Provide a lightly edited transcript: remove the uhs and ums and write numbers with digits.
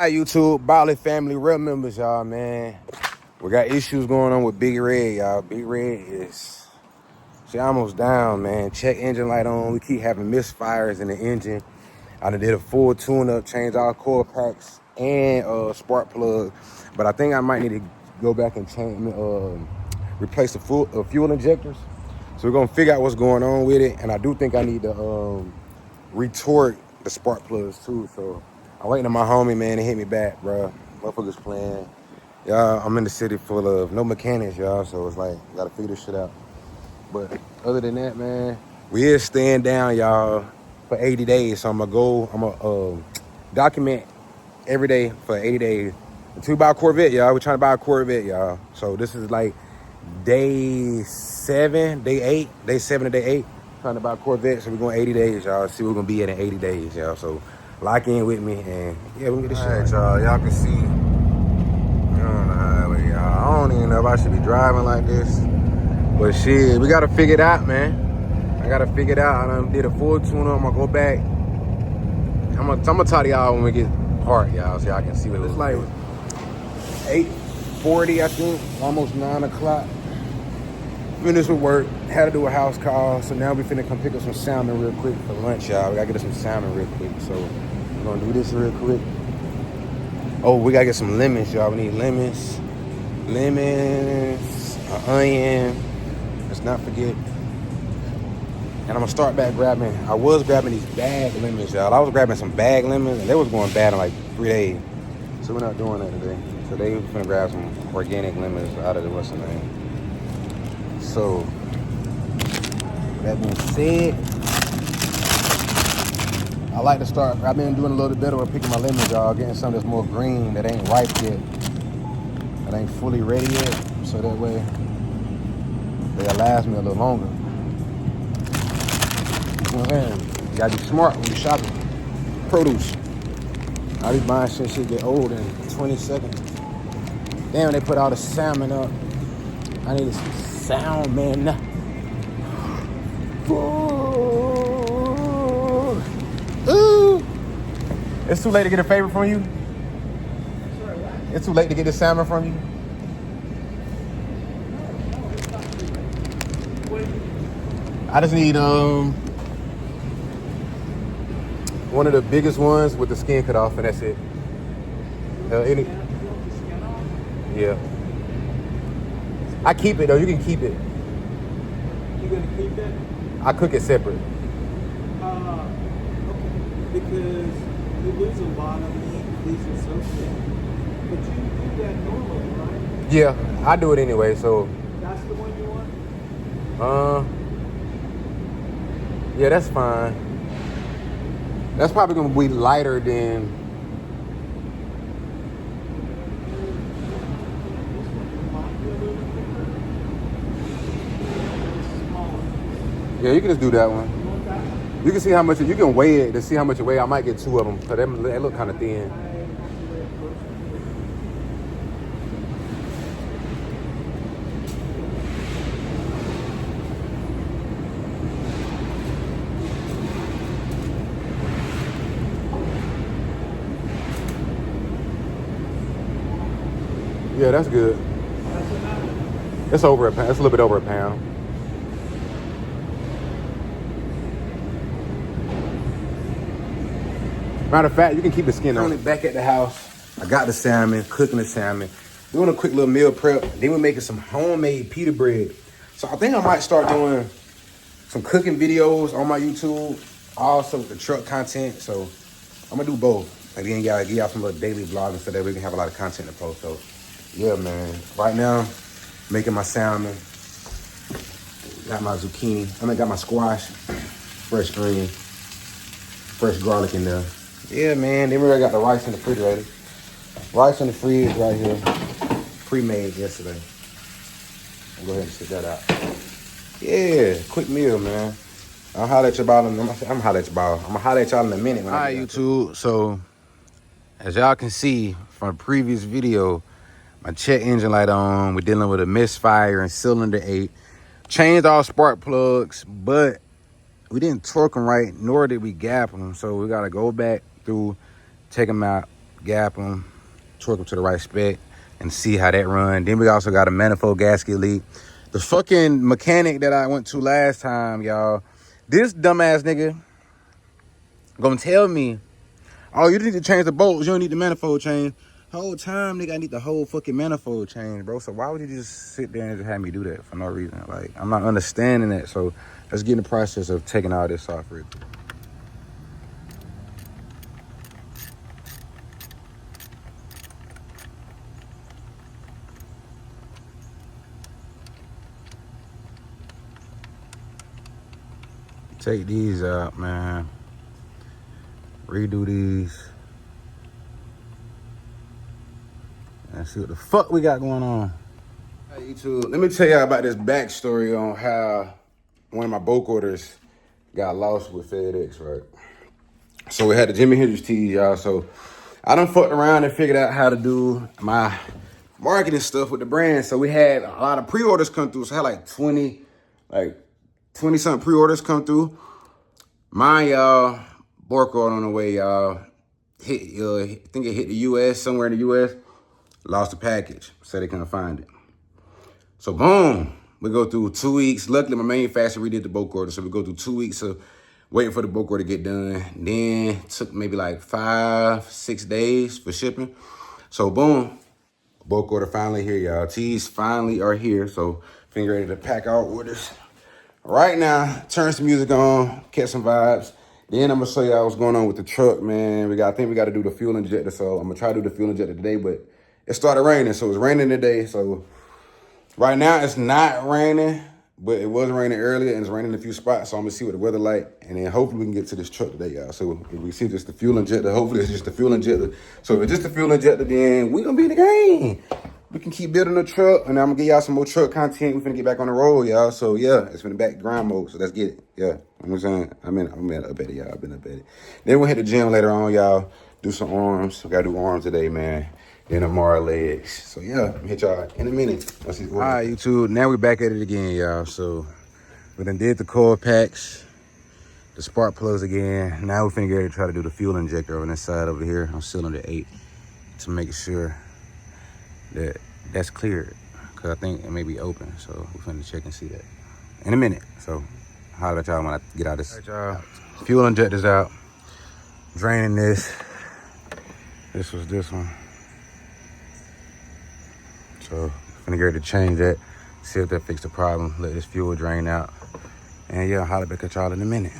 Hi YouTube, Bolly family, real members, y'all, man. We got issues going on with Big Red, y'all. Big Red is, she almost down, man. Check engine light on. We keep having misfires in the engine. I done did a full tune-up, changed all coil packs and spark plug. But I think I might need to go back and change, replace the fuel injectors. So we're gonna figure out what's going on with it. And I do think I need to retort the spark plugs too. So I'm waiting on my homie, man, to hit me back, bro. Motherfuckers playing. Y'all, I'm in the city full of no mechanics, y'all. So it's like, gotta figure this shit out. But other than that, man, we is staying down, y'all, for 80 days. So I'm gonna document every day for 80 days. Until we buy a Corvette, y'all. We're trying to buy a Corvette, y'all. So this is like day 7 to day 8. Trying to buy a Corvette, so we're going 80 days, y'all. See what we're gonna be at in 80 days, y'all. So lock in with me, and yeah, we can get this shit. All right, y'all. Y'all can see we're on the highway, y'all. I don't even know if I should be driving like this, but shit, we gotta figure it out, man. I gotta figure it out. I done did a full tune-up. I'm gonna go back. I'm gonna talk to y'all when we get parked, y'all, so y'all can see what it's like. 8:40, I think, almost 9 o'clock. Finished with work, had to do a house call, so now we finna come pick up some salmon real quick for lunch, y'all. We gotta get us some salmon real quick, so we're gonna do this real quick. Oh, we gotta get some lemons, y'all. We need lemons, an onion, let's not forget. And I'm gonna start back grabbing, I was grabbing these bag lemons, y'all. I was grabbing some bag lemons, and they was going bad in like 3 days. So we're not doing that today. So they finna grab some organic lemons out of the what's the name. So, that being said, I like to start, I've been doing a little bit better with picking my lemons, y'all, getting some that's more green, that ain't ripe yet, that ain't fully ready yet, so that way they'll last me a little longer. You know what I'm saying? You gotta be smart when you're shopping produce. I be buying shit get old in 20 seconds. Damn, they put all the salmon up. I need some salmon. Ooh. It's too late to get a favor from you? It's too late to get the salmon from you? I just need one of the biggest ones with the skin cut off, and that's it. Yeah. I keep it though, you can keep it. You gonna keep that? I cook it separate. Okay. Because you lose a lot of meat, these are so thin. But you do that normally, right? Yeah, I do it anyway, so. That's the one you want? Yeah, that's fine. That's probably gonna be lighter than. Yeah, you can just do that one. You can see how much, you can weigh it to see how much it weighs. I might get 2 of them, because they look kind of thin. Yeah, that's good. It's over a pound. It's a little bit over a pound. Matter of fact, you can keep the skin on it. Back at the house, I got the salmon, cooking the salmon, doing a quick little meal prep. Then we're making some homemade pita bread. So I think I might start doing some cooking videos on my YouTube, also with the truck content. So I'm gonna do both. And then give y'all some little daily vlogs so that we can have a lot of content to post. So yeah, man. Right now, making my salmon. Got my zucchini. Got my squash, fresh onion, fresh garlic in there. Yeah, man. Then we already got the rice in the refrigerator. Rice in the fridge right here. Pre-made yesterday. I'll go ahead and stick that out. Yeah, quick meal, man. I'll holler at you about I'm gonna holler at y'all in a minute. All right, YouTube. So, as y'all can see from a previous video, my check engine light on. We're dealing with a misfire in cylinder 8. Changed all spark plugs, but we didn't torque them right, nor did we gap them. So we gotta go back through, take them out, gap them, torque them to the right spec, and see how that run. Then we also got a manifold gasket leak. The fucking mechanic that I went to last time, y'all, this dumbass nigga gonna tell me, oh, you need to change the bolts, you don't need the manifold change. Whole time, nigga, I need the whole fucking manifold change, bro. So why would you just sit there and just have me do that for no reason? Like, I'm not understanding that. So let's get in the process of taking all this off real quick. Take these out, man. Redo these. And see what the fuck we got going on. Hey, YouTube, let me tell y'all about this backstory on how one of my bulk orders got lost with FedEx, right? So we had the Jimi Hendrix tees, y'all. So I done fucked around and figured out how to do my marketing stuff with the brand. So we had a lot of pre-orders come through. So I had like 20 something pre-orders come through. Mine, y'all, bulk order on the way, y'all. I think it hit the US, somewhere in the US. Lost the package, said they couldn't find it. So boom, we go through 2 weeks. Luckily, my manufacturer redid the bulk order, so we go through 2 weeks of waiting for the bulk order to get done. Then it took maybe like 5-6 days for shipping. So boom, bulk order finally here, y'all. Tees finally are here, so finger ready to pack our orders. Right now, turn some music on, catch some vibes. Then I'm gonna show y'all what's going on with the truck, man. I think we gotta do the fuel injector, so I'm gonna try to do the fuel injector today, but it started raining, so it's raining today. So right now it's not raining, but it was raining earlier and it's raining in a few spots. So I'm gonna see what the weather like, and then hopefully we can get to this truck today, y'all. So if we see just the fuel injector, hopefully it's just the fuel injector. So if it's just the fuel injector, then we gonna be in the game. We can keep building the truck, and I'm gonna get y'all some more truck content. We finna get back on the road, y'all. So yeah, it's finna back grind mode. So let's get it. Yeah, you know what I'm saying? I'm up at it, y'all. I've been up at it. Then we'll hit the gym later on, y'all. Do some arms. We gotta do arms today, man. Then tomorrow legs. So yeah, I'll hit y'all in a minute. All right, YouTube. Now we're back at it again, y'all. So we done did the coil packs, the spark plugs again. Now we're finna get ready to try to do the fuel injector on this side over here on cylinder 8 to make sure that's cleared, because I think it may be open. So we're finna check and see that in a minute. So holler at y'all when I get out this. All right, y'all. Fuel injector's out. Draining this. This was this one. So finna get ready to change that. See if that fixed the problem. Let this fuel drain out. And yeah, holler back at y'all in a minute.